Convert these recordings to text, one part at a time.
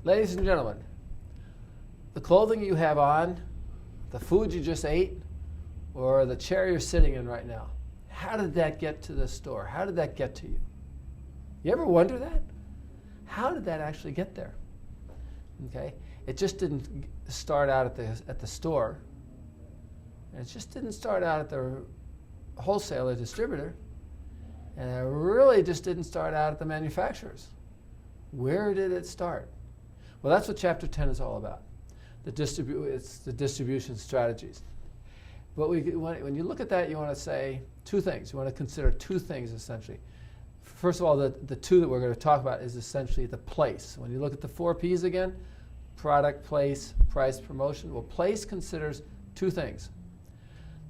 Ladies and gentlemen, the clothing you have on, the food you just ate, or the chair you're sitting in right now, how did that get to the store? How did that get to you? You ever wonder that? How did that actually get there? Okay, it just didn't start out at the store. And it just didn't start out at the wholesaler distributor. And it really just didn't start out at the manufacturers. Where did it start? Well, that's what Chapter 10 is all about. It's the distribution strategies. But when you look at that, you want to say two things. You want to consider two things, essentially. First of all, the two that we're going to talk about is essentially the place. When you look at the 4 Ps again, product, place, price, promotion. Well, place considers two things.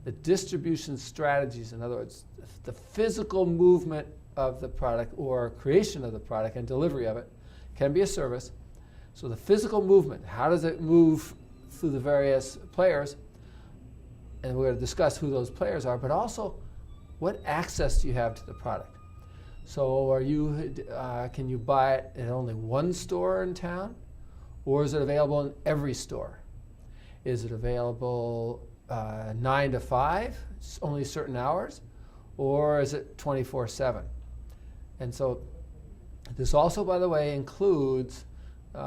The distribution strategies, in other words, the physical movement of the product or creation of the product and delivery of it can be a service. So the physical movement, how does it move through the various players? And we're going to discuss who those players are, but also what access do you have to the product? So can you buy it in only one store in town? Or is it available in every store? Is it available 9 to 5, only certain hours? Or is it 24/7? And so this also, by the way, includes the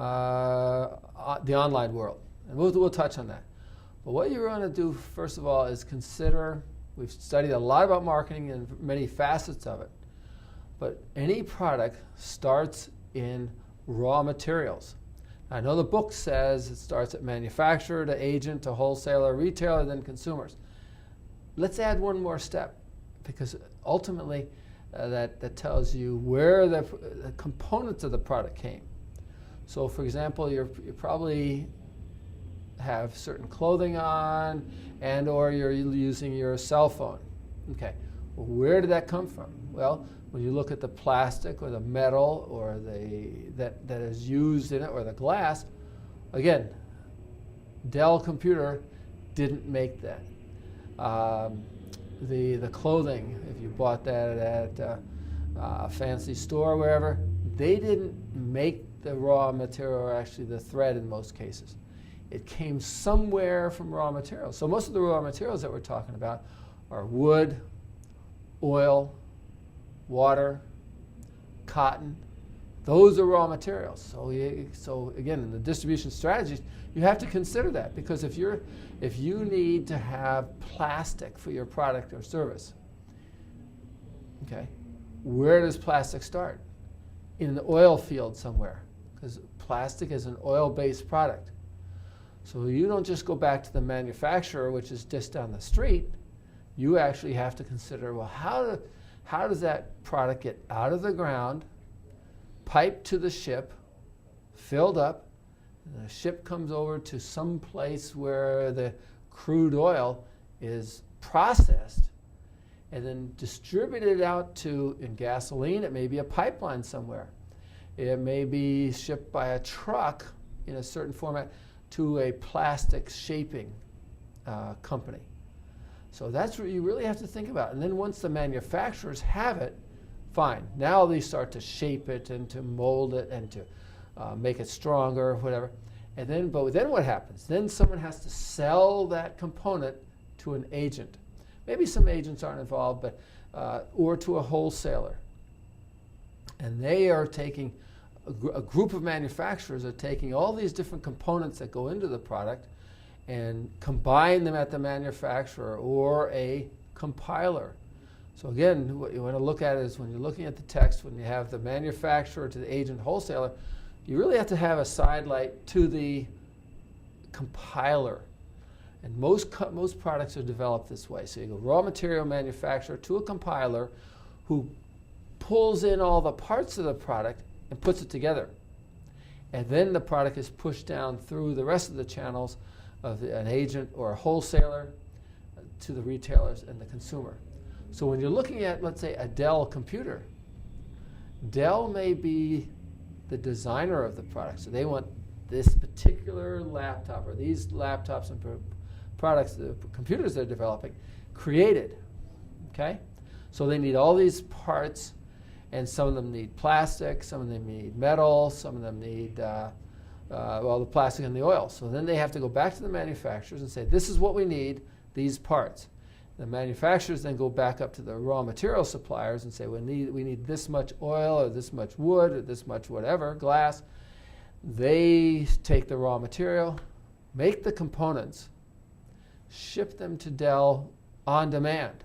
online world. And we'll touch on that. But what you're going to do, first of all, is consider, we've studied a lot about marketing and many facets of it, but any product starts in raw materials. I know the book says it starts at manufacturer to agent to wholesaler, retailer, then consumers. Let's add one more step, because ultimately that tells you where the components of the product came. So for example, you probably have certain clothing on and or you're using your cell phone. Okay, well, where did that come from? Well, when you look at the plastic or the metal or that is used in it or the glass, again, Dell computer didn't make that. The clothing, if you bought that at a fancy store or wherever, they didn't make the raw material, or actually the thread in most cases. It came somewhere from raw materials. So most of the raw materials that we're talking about are wood, oil, water, cotton. Those are raw materials. So again, in the distribution strategies, you have to consider that, because if you need to have plastic for your product or service, okay, where does plastic start? In the oil field somewhere, because plastic is an oil-based product. So you don't just go back to the manufacturer, which is just down the street. You actually have to consider, well, how does that product get out of the ground, piped to the ship, filled up, and the ship comes over to some place where the crude oil is processed and then distributed out in gasoline. It may be a pipeline somewhere. It may be shipped by a truck in a certain format to a plastic shaping company. So that's what you really have to think about. And then once the manufacturers have it, fine. Now they start to shape it and to mold it and to make it stronger, whatever. But then what happens? Then someone has to sell that component to an agent. Maybe some agents aren't involved, but or to a wholesaler. And they are taking, a group of manufacturers are taking all these different components that go into the product and combine them at the manufacturer or a compiler. So again, what you want to look at is when you're looking at the text, when you have the manufacturer to the agent wholesaler, you really have to have a sidelight to the compiler. And most products are developed this way. So you go raw material manufacturer to a compiler who pulls in all the parts of the product and puts it together. And then the product is pushed down through the rest of the channels of an agent or a wholesaler to the retailers and the consumer. So when you're looking at, let's say, a Dell computer, Dell may be the designer of the product. So they want this particular laptop or these laptops and products, the computers they're developing, created. Okay? So they need all these parts, and some of them need plastic, some of them need metal, some of them need the plastic and the oil. So then they have to go back to the manufacturers and say, this is what we need, these parts. The manufacturers then go back up to the raw material suppliers and say, we need this much oil or this much wood or this much whatever, glass. They take the raw material, make the components, ship them to Dell on demand.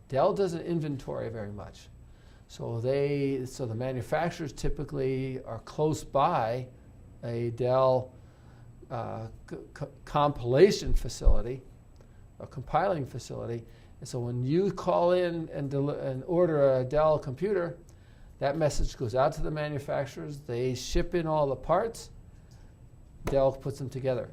Dell doesn't inventory very much. So the manufacturers typically are close by a Dell compilation facility, a compiling facility. And so when you call in and order a Dell computer, that message goes out to the manufacturers. They ship in all the parts. Dell puts them together.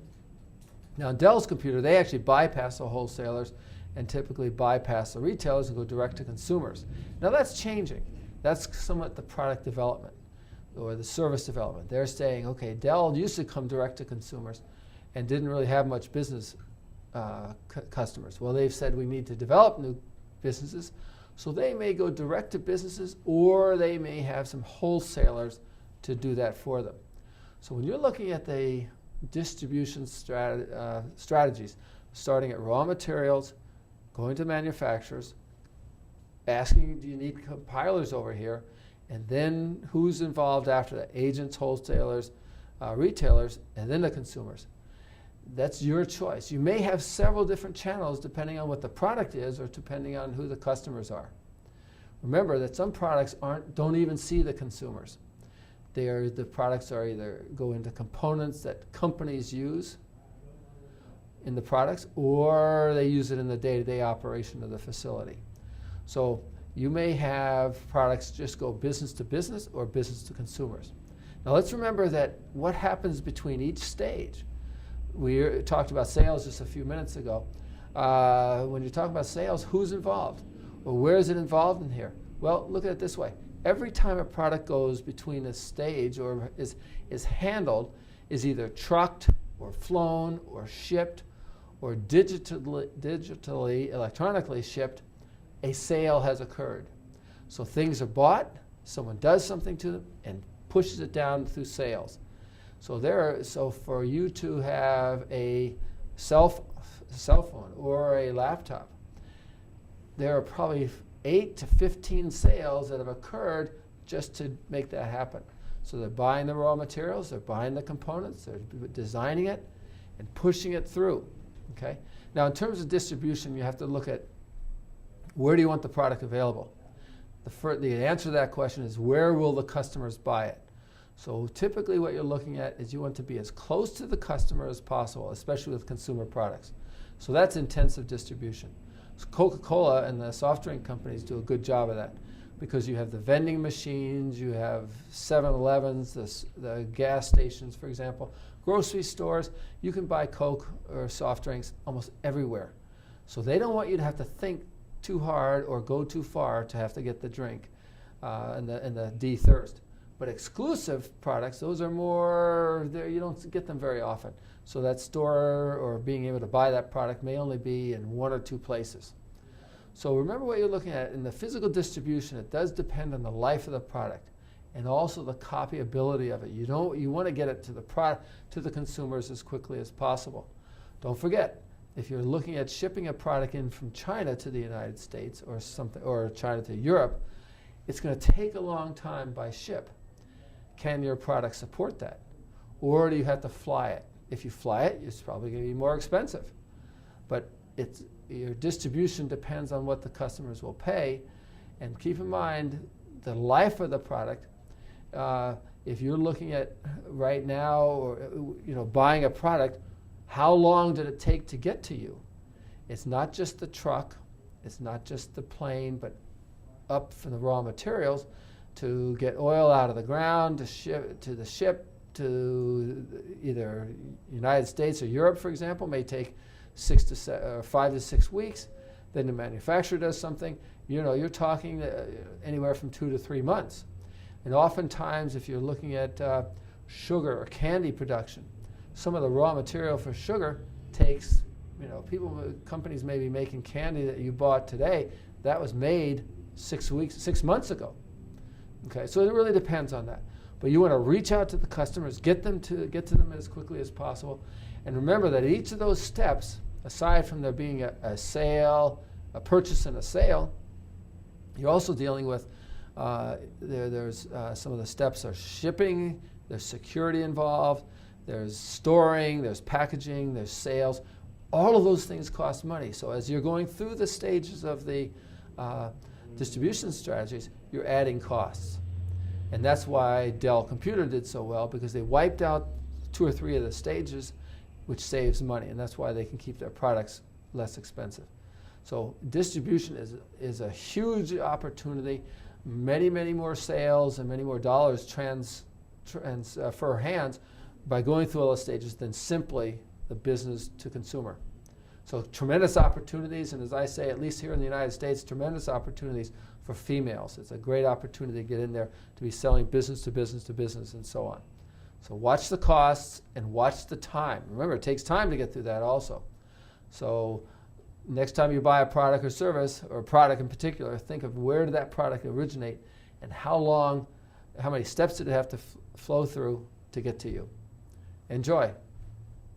Now, Dell's computer, they actually bypass the wholesalers and typically bypass the retailers and go direct to consumers. Now, that's changing. That's somewhat the product development or the service development. They're saying, okay, Dell used to come direct to consumers and didn't really have much business customers. Well, they've said we need to develop new businesses, so they may go direct to businesses, or they may have some wholesalers to do that for them. So when you're looking at the distribution strategies, starting at raw materials, going to manufacturers, asking, do you need compilers over here, and then who's involved after that? Agents, wholesalers, retailers, and then the consumers. That's your choice. You may have several different channels depending on what the product is or depending on who the customers are. Remember that some products don't even see the consumers. The products are either go into components that companies use in the products, or they use it in the day-to-day operation of the facility. So you may have products just go business to business or business to consumers. Now let's remember that what happens between each stage. We talked about sales just a few minutes ago. When you talk about sales, who's involved? Well, where is it involved in here? Well, look at it this way. Every time a product goes between a stage or is handled, is either trucked or flown or shipped or digitally, electronically shipped, a sale has occurred. So things are bought, someone does something to them and pushes it down through sales. So for you to have a cell phone or a laptop, there are probably 8 to 15 sales that have occurred just to make that happen. So they're buying the raw materials, they're buying the components, they're designing it and pushing it through. Okay? Now in terms of distribution, you have to look at where do you want the product available? The answer to that question is where will the customers buy it? So typically what you're looking at is you want to be as close to the customer as possible, especially with consumer products. So that's intensive distribution. So Coca-Cola and the soft drink companies do a good job of that because you have the vending machines, you have 7-Elevens, the gas stations, for example, grocery stores. You can buy Coke or soft drinks almost everywhere. So they don't want you to have to think too hard or go too far to have to get the drink and the de-thirst. But exclusive products, those are more, you don't get them very often. So that store or being able to buy that product may only be in 1 or 2 places. So remember what you're looking at. In the physical distribution, it does depend on the life of the product and also the copyability of it. You want to get it to the consumers as quickly as possible. Don't forget, if you're looking at shipping a product in from China to the United States or something, or China to Europe, it's going to take a long time by ship. Can your product support that? Or do you have to fly it? If you fly it, it's probably going to be more expensive. But your distribution depends on what the customers will pay. And keep in mind the life of the product. If you're looking at right now or buying a product, how long did it take to get to you? It's not just the truck, it's not just the plane, but up from the raw materials to get oil out of the ground, to ship to either United States or Europe, for example, may take 5 to 6 weeks. Then the manufacturer does something. You're talking anywhere from 2 to 3 months. And oftentimes, if you're looking at sugar or candy production, some of the raw material for sugar takes, companies may be making candy that you bought today that was made 6 months ago. Okay, so it really depends on that. But you want to reach out to the customers, get to them as quickly as possible. And remember that each of those steps, aside from there being a sale, a purchase and a sale, you're also dealing with, there's some of the steps are shipping, there's security involved, there's storing, there's packaging, there's sales. All of those things cost money. So as you're going through the stages of the distribution strategies, you're adding costs. And that's why Dell Computer did so well, because they wiped out 2 or 3 of the stages, which saves money. And that's why they can keep their products less expensive. So distribution is a huge opportunity. Many, many more sales and many more dollars transfer hands by going through all the stages than simply the business to consumer. So tremendous opportunities, and as I say, at least here in the United States, tremendous opportunities for females. It's a great opportunity to get in there to be selling business to business to business and so on. So watch the costs and watch the time. Remember, it takes time to get through that also. So next time you buy a product or service, or a product in particular, think of where did that product originate and how many steps did it have to flow through to get to you. Enjoy.